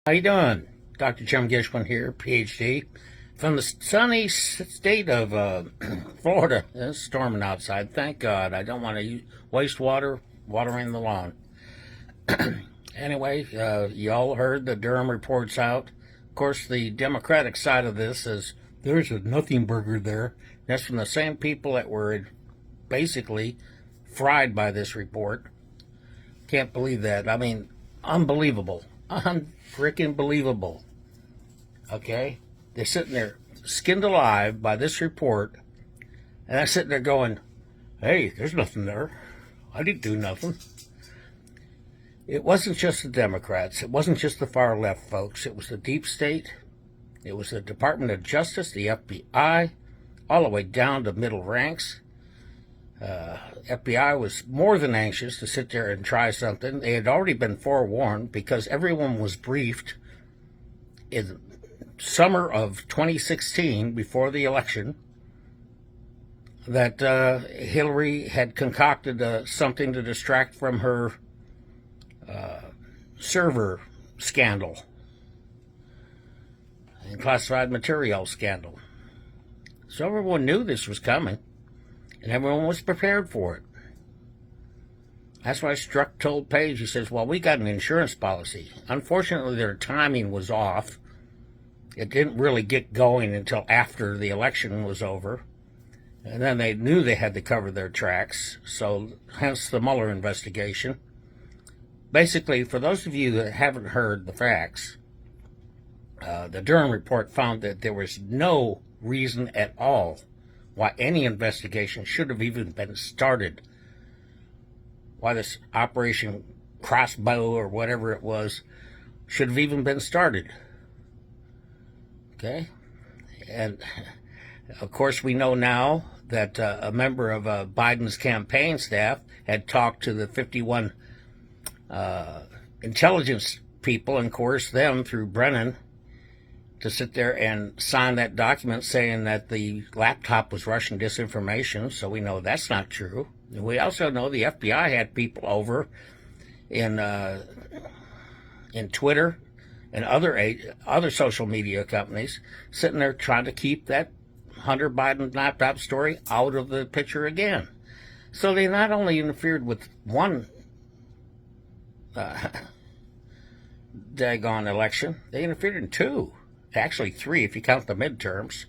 How you doing? Dr. Jim Gishwin here, PhD, from the sunny state of Florida. It's storming outside. Thank God. I don't want to waste water watering the lawn. Anyway, you all heard the Durham report's out. Of course, the Democratic side of this is there's a nothing burger there. That's from the same people that were basically fried by this report. Can't believe that. I mean, unbelievable. Unfreaking believable. Okay? They're sitting there skinned alive by this report, and I'm sitting there going, hey, there's nothing there. I didn't do nothing. It wasn't just the Democrats. It wasn't just the far left folks. It was the deep state. It was the Department of Justice, the FBI, all the way down to middle ranks. FBI was more than anxious to sit there and try something. They had already been forewarned because everyone was briefed in summer of 2016, before the election, that Hillary had concocted something to distract from her server scandal and classified material scandal. So everyone knew this was coming, and everyone was prepared for it. That's why Strzok told Page, he says, well, we got an insurance policy. Unfortunately, their timing was off. It didn't really get going until after the election was over. And then they knew they had to cover their tracks, so hence the Mueller investigation. Basically, for those of you that haven't heard the facts, the Durham report found that there was no reason at all why any investigation should have even been started. Why this Operation Crossbow or whatever it was should have even been started. Okay? And, of course, we know now that a member of Biden's campaign staff had talked to the 51 intelligence people and coerced them through Brennan to sit there and sign that document saying that the laptop was Russian disinformation, so we know that's not true. And we also know the FBI had people over in Twitter and other social media companies sitting there trying to keep that Hunter Biden laptop story out of the picture again. So they not only interfered with one daggone election, they interfered in two. Actually three if you count the midterms,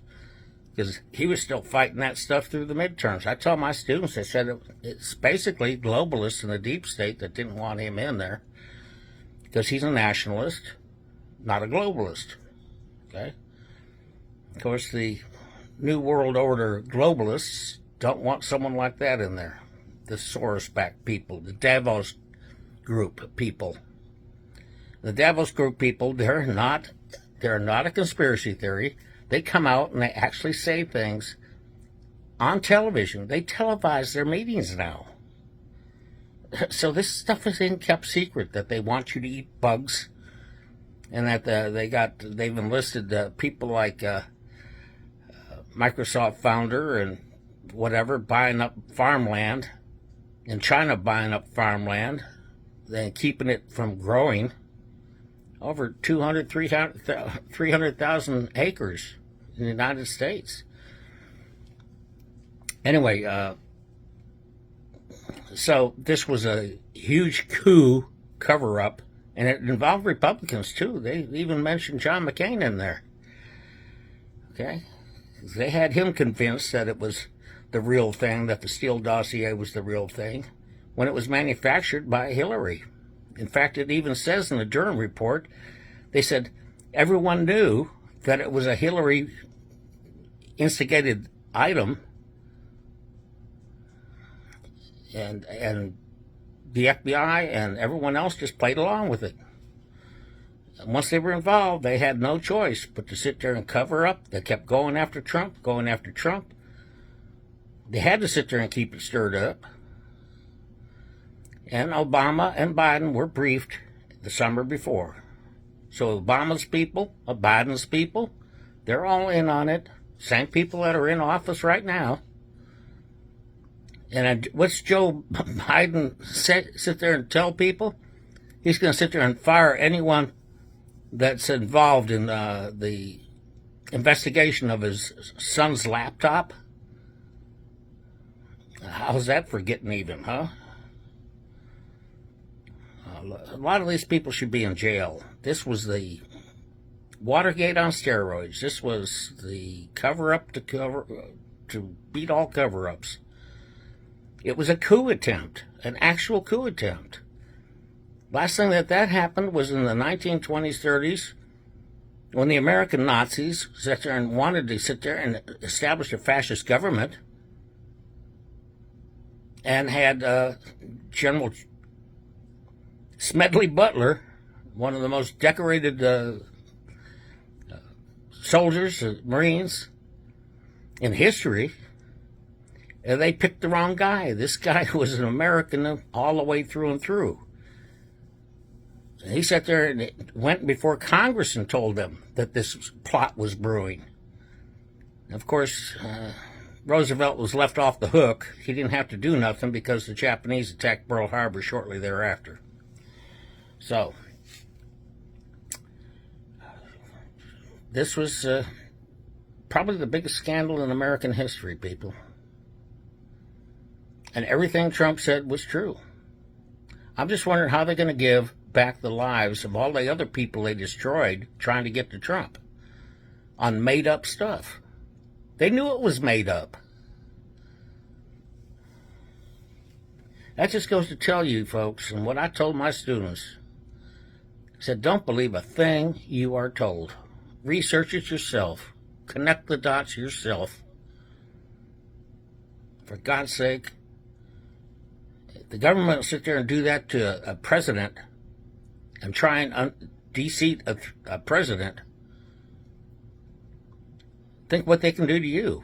because he was still fighting that stuff through the midterms. I tell my students, I said it's basically globalists in the deep state that didn't want him in there because he's a nationalist, not a globalist. Okay? Of course, the New World Order globalists don't want someone like that in there. The Soros-backed people, the Davos group people. The Davos group people, they're not a conspiracy theory. They come out and they actually say things on television. They televise their meetings now. So this stuff is in kept secret, that they want you to eat bugs, and that they've enlisted people like Microsoft founder and whatever buying up farmland, in China buying up farmland, then keeping it from growing. Over 300,000 acres in the United States. Anyway, so this was a huge coup cover-up, and it involved Republicans, too. They even mentioned John McCain in there. Okay? They had him convinced that it was the real thing, that the Steele dossier was the real thing, when it was manufactured by Hillary. In fact, it even says in the Durham report, they said everyone knew that it was a Hillary instigated item, and the FBI and everyone else just played along with it. And once they were involved, they had no choice but to sit there and cover up. They kept going after Trump. They had to sit there and keep it stirred up. And Obama and Biden were briefed the summer before. So Obama's people, Biden's people, they're all in on it. Same people that are in office right now. And what's Joe Biden sit there and tell people? He's going to sit there and fire anyone that's involved in the investigation of his son's laptop. How's that for getting even, huh? A lot of these people should be in jail. This was the Watergate on steroids. This was the cover-up to beat all cover-ups. It was a coup attempt, an actual coup attempt. Last thing that happened was in the 1920s, 30s, when the American Nazis sat there and wanted to sit there and establish a fascist government, and had General Smedley Butler, one of the most decorated soldiers, Marines in history, and they picked the wrong guy. This guy was an American all the way through and through. He sat there and went before Congress and told them that this plot was brewing. Of course, Roosevelt was left off the hook. He didn't have to do nothing because the Japanese attacked Pearl Harbor shortly thereafter. So, this was probably the biggest scandal in American history, people. And everything Trump said was true. I'm just wondering how they're going to give back the lives of all the other people they destroyed trying to get to Trump on made-up stuff. They knew it was made up. That just goes to tell you, folks, and what I told my students, I said, don't believe a thing you are told. Research it yourself. Connect the dots yourself. For God's sake, if the government will sit there and do that to a president and try and de-seat a president, think what they can do to you.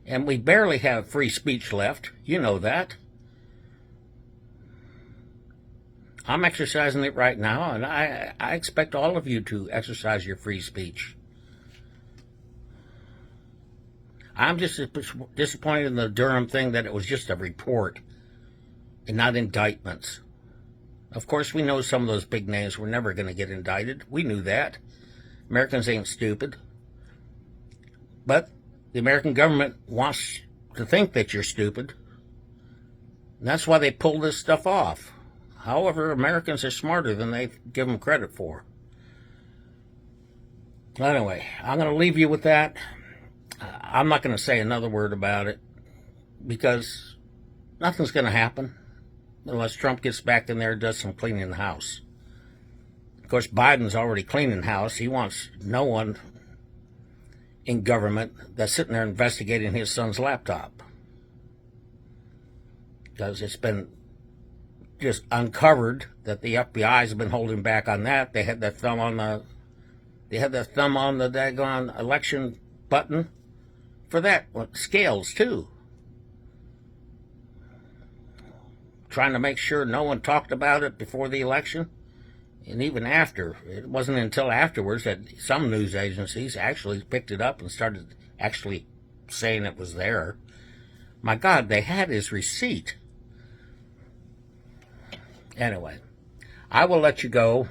And we barely have free speech left. You know that. I'm exercising it right now, and I expect all of you to exercise your free speech. I'm just disappointed in the Durham thing that it was just a report and not indictments. Of course, we know some of those big names were never going to get indicted. We knew that. Americans ain't stupid. But the American government wants to think that you're stupid. And that's why they pull this stuff off. However, Americans are smarter than they give them credit for. Anyway, I'm going to leave you with that. I'm not going to say another word about it because nothing's going to happen unless Trump gets back in there and does some cleaning the house. Of course, Biden's already cleaning the house. He wants no one in government that's sitting there investigating his son's laptop, because it's been just uncovered that the FBI has been holding back on that. They had their thumb on the daggone election button for that. Scales too, trying to make sure no one talked about it before the election. And even after, it wasn't until afterwards that some news agencies actually picked it up and started actually saying it was there. My God, they had his receipt. Anyway, I will let you go.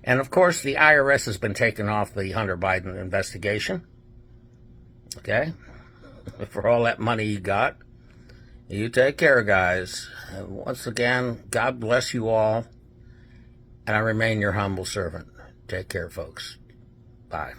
And of course, the IRS has been taking off the Hunter Biden investigation. Okay? For all that money you got. You take care, guys. And once again, God bless you all. And I remain your humble servant. Take care, folks. Bye.